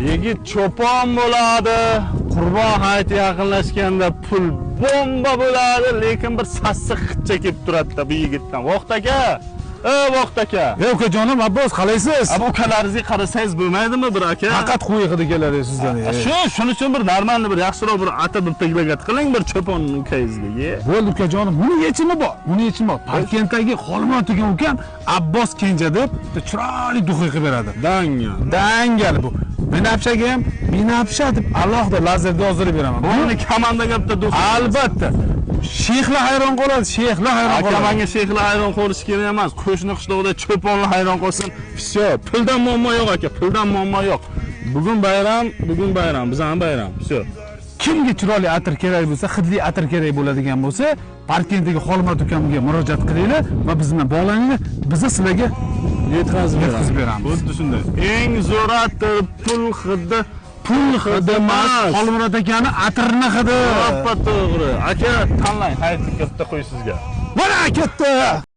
Yigit cho'pon bo'ladi. Qurbon hayiti yaqinlashganda pul bomba bo'ladi, lekin bir sassiq xitcha kelib turadi bu yigitdan. Vaqt aka. Vaqt aka. Ukajonim Abbos, qalaysiz? Bu ukalaringizga qarasangiz bo'lmaydimi bir aka? Faqat qo'y hidi keladi sizdan. Shuning uchun bir normalni bir yaxshiroq bir ata bir teglagat qiling bir cho'ponning ukangizga. Bo'ldi ukajonim, buni yechimi bor. Parkentdagi Xolmon degan ukam Abbos Kenja deb chiroyli duxi qilib beradi. Dangal bu. Binafshaga ham binafsha deb alohida lazerda hozirlab beraman. Buni komandaga bitta duxi. Albatta. Sheyxlar hayron qoladi, sheyxlar hayron qoladi. Aka menga sheyxlar hayron qolish kerak emas. Qo'shni qishloqda cho'ponlar hayron qolsin. Всё, puldan muammo yo'q aka, puldan muammo yo'q. Bugun bayram, bizning bayram. Всё. Kimga chiroyli atir kerak bo'lsa, hidli atir kerak bo'ladigan bo'lsa, Parkentdagi Xolmat ukamga murojaat qilinglar va biz bilan bog'laninglar. Biz sizlarga yetkazib beramiz. Xuddi shunday. Eng zo'r atir pul hidi emas. Xolmurat akani atirni hidi. To'g'ri. Aka tanlang, hayitlikka bitta qo'y sizga. Mana katta